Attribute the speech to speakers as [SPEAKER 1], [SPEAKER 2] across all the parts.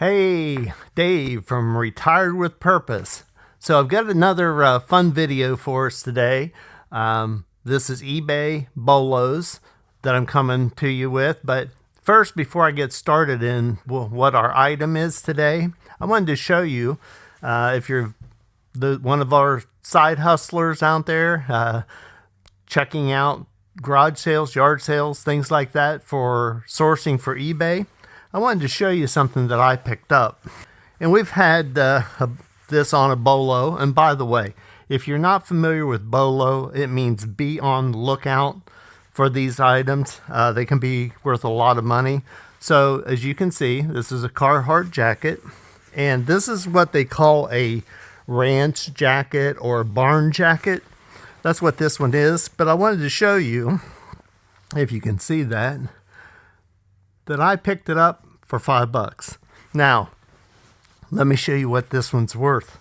[SPEAKER 1] Hey, Dave from Retired with Purpose. So I've got another fun video for us today. This is eBay BOLOs that I'm coming to you with. But first, before I get started in what our item is today, I wanted to show you if you're one of our side hustlers out there, checking out garage sales, yard sales, things like that for sourcing for eBay. I wanted to show you something that I picked up. And we've had this on a BOLO. And by the way, if you're not familiar with BOLO, it means be on the lookout for these items. They can be worth a lot of money. So as you can see, this is a Carhartt jacket. And this is what they call a ranch jacket or barn jacket. That's what this one is. But I wanted to show you, if you can see that I picked it up for $5. Now, let me show you what this one's worth.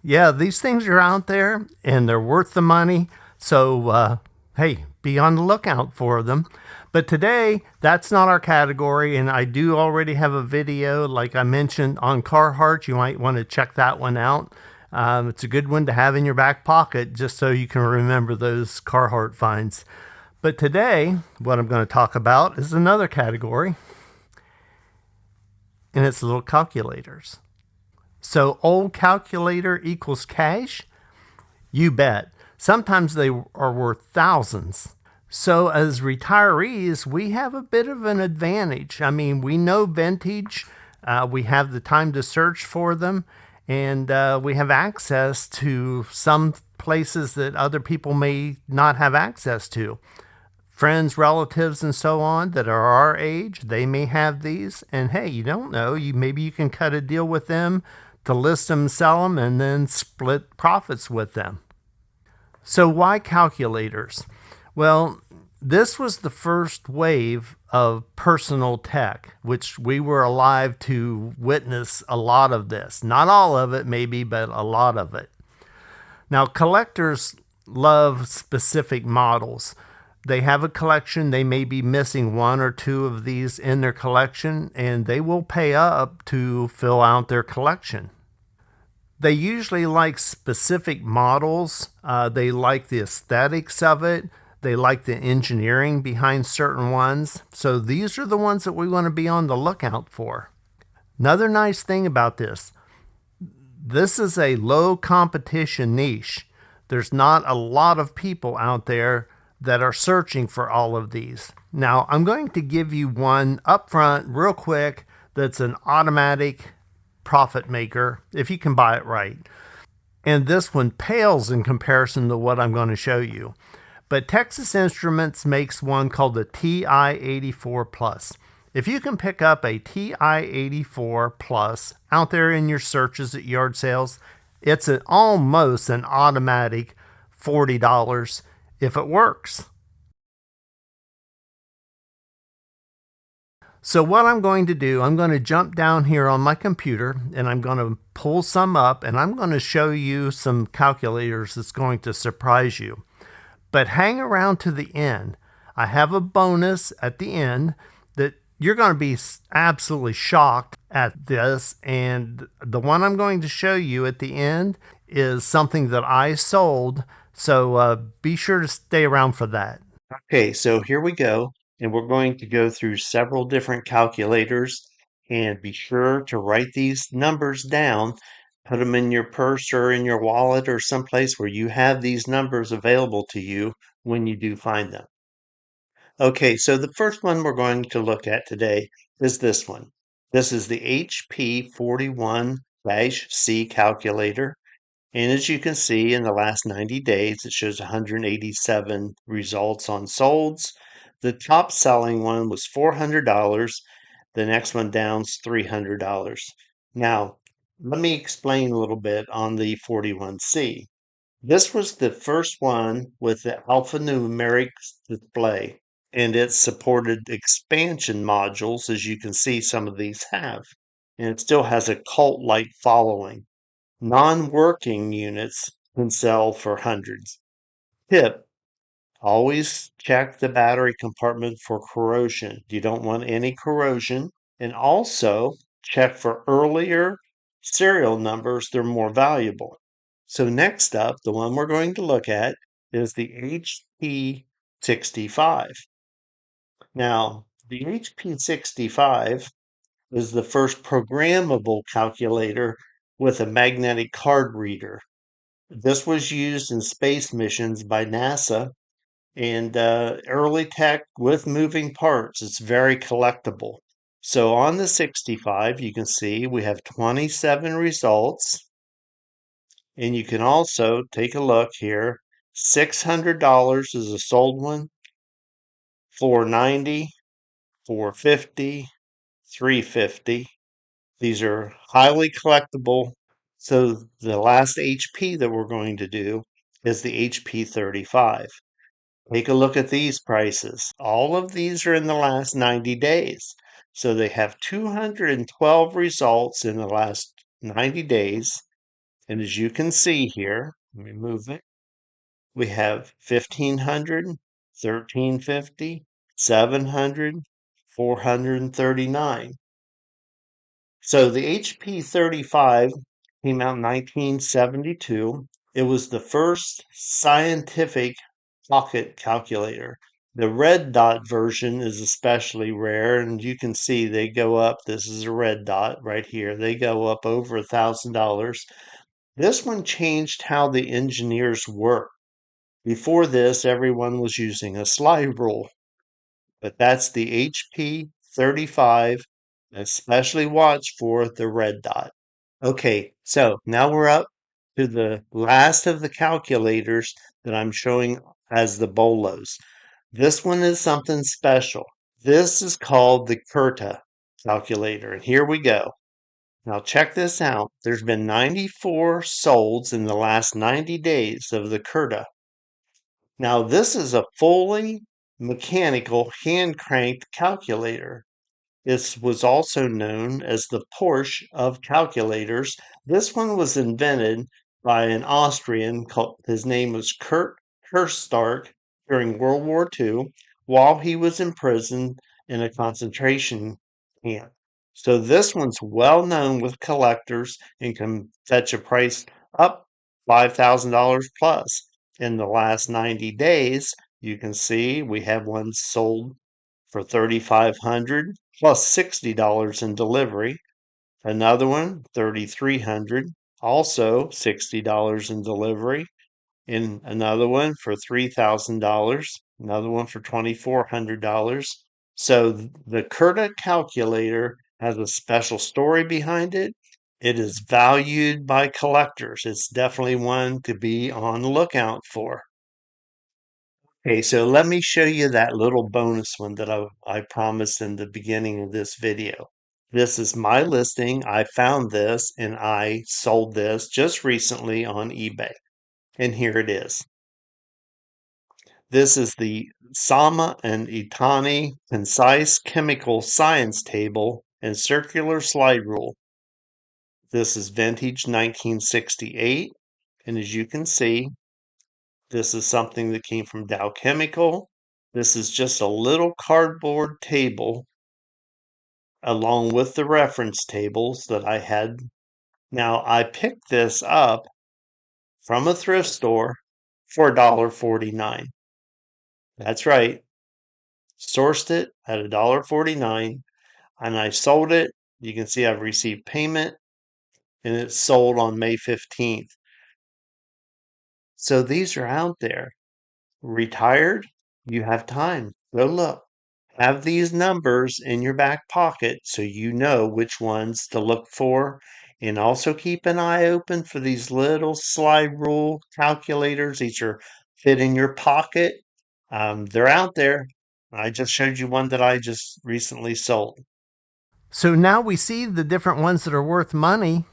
[SPEAKER 1] Yeah, these things are out there and they're worth the money. So, hey, be on the lookout for them. But today, that's not our category. And I do already have a video, like I mentioned, on Carhartt. You might want to check that one out. It's a good one to have in your back pocket just so you can remember those Carhartt finds. But today, what I'm going to talk about is another category, and it's little calculators. So old calculator equals cash? You bet. Sometimes they are worth thousands. So as retirees, we have a bit of an advantage. I mean, we know vintage. We have the time to search for them, and we have access to some places that other people may not have access to. Friends, relatives, and so on that are our age, they may have these. And hey, you don't know. Maybe you can cut a deal with them to list them, sell them, and then split profits with them. So why calculators? Well, this was the first wave of personal tech, which we were alive to witness a lot of this. Not all of it, maybe, but a lot of it. Now, collectors love specific models. They have a collection, they may be missing one or two of these in their collection, and they will pay up to fill out their collection. They usually like specific models. They like the aesthetics of it. They like the engineering behind certain ones. So these are the ones that we want to be on the lookout for. Another nice thing about this is a low competition niche. There's not a lot of people out there that are searching for all of these. Now, I'm going to give you one up front real quick that's an automatic profit maker if you can buy it right. And this one pales in comparison to what I'm going to show you. But Texas Instruments makes one called the TI-84 Plus. If you can pick up a TI-84 Plus out there in your searches at yard sales, it's almost an automatic $40 if it works. So what I'm going to do, I'm going to jump down here on my computer and I'm going to pull some up and I'm going to show you some calculators that's going to surprise you. But hang around to the end. I have a bonus at the end that you're going to be absolutely shocked at this. And the one I'm going to show you at the end is something that I sold. So be sure to stay around for that. Okay, so here we go. And we're going to go through several different calculators. And be sure to write these numbers down. Put them in your purse or in your wallet or someplace where you have these numbers available to you when you do find them. Okay, so the first one we're going to look at today is this one. This is the HP 41-C calculator. And as you can see, in the last 90 days, it shows 187 results on solds. The top selling one was $400. The next one down's $300. Now, let me explain a little bit on the 41C. This was the first one with the alphanumeric display, and it supported expansion modules, as you can see some of these have. And it still has a cult-like following. Non-working units can sell for hundreds. Tip, Always check the battery compartment for corrosion. You don't want any corrosion. And also check for earlier serial numbers, they're more valuable. So next up, the one we're going to look at is the HP 65. Now, the HP 65 is the first programmable calculator with a magnetic card reader. This was used in space missions by NASA and early tech with moving parts. It's very collectible. So on the 65, you can see we have 27 results. And you can also take a look here. $600 is a sold one, $490, $450, $350. These are highly collectible. So the last HP that we're going to do is the HP 35. Take a look at these prices. All of these are in the last 90 days. So they have 212 results in the last 90 days. And as you can see here, let me move it. We have 1500, 1350, 700, 439. So the HP 35 came out in 1972. It was the first scientific pocket calculator. The red dot version is especially rare, and you can see they go up. This is a red dot right here. They go up over $1,000. This one changed how the engineers work. Before this, everyone was using a slide rule, but that's the HP 35. Especially watch for the red dot. Okay, so now we're up to the last of the calculators that I'm showing as the BOLOs. This one is something special. This is called the Curta calculator, and here we go. Now check this out. There's been 94 solds in the last 90 days of the Curta. Now this is a fully mechanical hand-cranked calculator. This was also known as the Porsche of calculators. This one was invented by an Austrian called, his name was Kurt Kerstark during World War II while he was imprisoned in a concentration camp. So this one's well known with collectors and can fetch a price up $5,000 plus. In the last 90 days, you can see we have one sold for $3,500 plus $60 in delivery. Another one, $3,300, also $60 in delivery. And another one for $3,000, another one for $2,400. So the Curta calculator has a special story behind it. It is valued by collectors. It's definitely one to be on the lookout for. Okay, so let me show you that little bonus one that I promised in the beginning of this video. This is my listing. I found this and I sold this just recently on eBay. And here it is. This is the Sama and Itani Concise Chemical Science Table and Circular Slide Rule. This is vintage 1968. And as you can see, this is something that came from Dow Chemical. This is just a little cardboard table along with the reference tables that I had. Now, I picked this up from a thrift store for $1.49. That's right. Sourced it at $1.49 and I sold it. You can see I've received payment and it's sold on May 15th. So these are out there. Retired, you have time. Go look. Have these numbers in your back pocket so you know which ones to look for. And also keep an eye open for these little slide rule calculators. These are fit in your pocket. They're out there. I just showed you one that I just recently sold. So now we see the different ones that are worth money.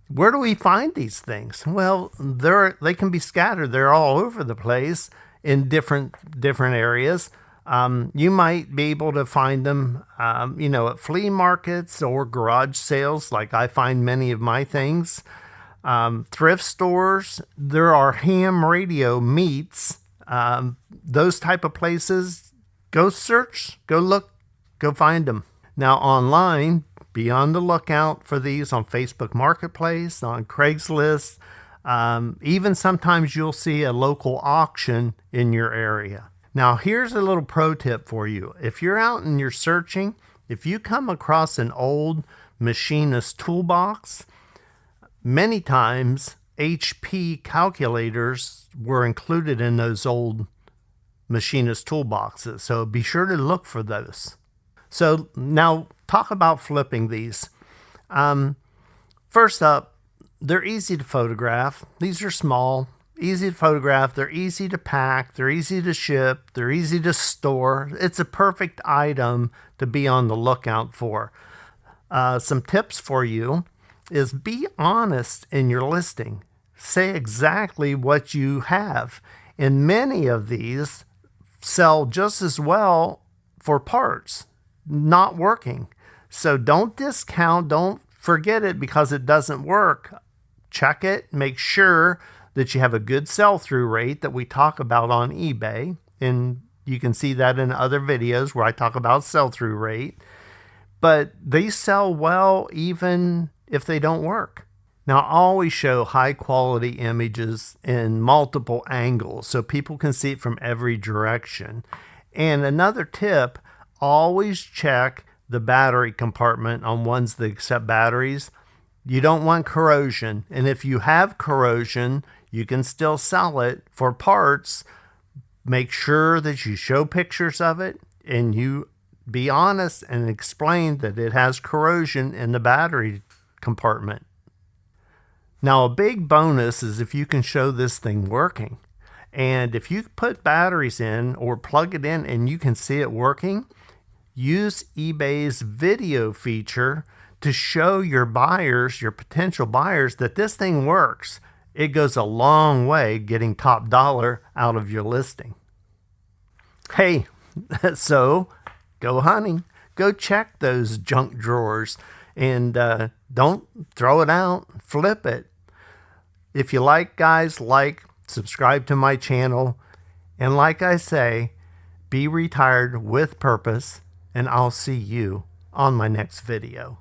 [SPEAKER 1] Where do we find these things? Well, they can be scattered. They're all over the place in different areas. You might be able to find them, at flea markets or garage sales, like I find many of my things. Thrift stores. There are ham radio meets those type of places, go search, go look, go find them. Now online, be on the lookout for these on Facebook Marketplace, on Craigslist. Even sometimes you'll see a local auction in your area. Now here's a little pro tip for you. If you're out and you're searching, if you come across an old machinist toolbox, many times HP calculators were included in those old machinist toolboxes. So be sure to look for those. So now talk about flipping these. First up, they're easy to photograph. These are small, easy to photograph. They're easy to pack. They're easy to ship. They're easy to store. It's a perfect item to be on the lookout for. Some tips for you is be honest in your listing. Say exactly what you have. And many of these sell just as well for parts not working. So don't discount, don't forget it because it doesn't work. Check it, make sure that you have a good sell-through rate that we talk about on eBay. And you can see that in other videos where I talk about sell-through rate. But they sell well even if they don't work. Now, I always show high quality images in multiple angles so people can see it from every direction. And another tip, always check the battery compartment on ones that accept batteries. You don't want corrosion. And if you have corrosion, you can still sell it for parts. Make sure that you show pictures of it and you be honest and explain that it has corrosion in the battery compartment. Now, a big bonus is if you can show this thing working. And if you put batteries in or plug it in and you can see it working, use eBay's video feature to show your buyers, your potential buyers, that this thing works. It goes a long way getting top dollar out of your listing. Hey, so go hunting. Go check those junk drawers and don't throw it out. Flip it. If you like, guys, subscribe to my channel. And like I say, be retired with purpose. And I'll see you on my next video.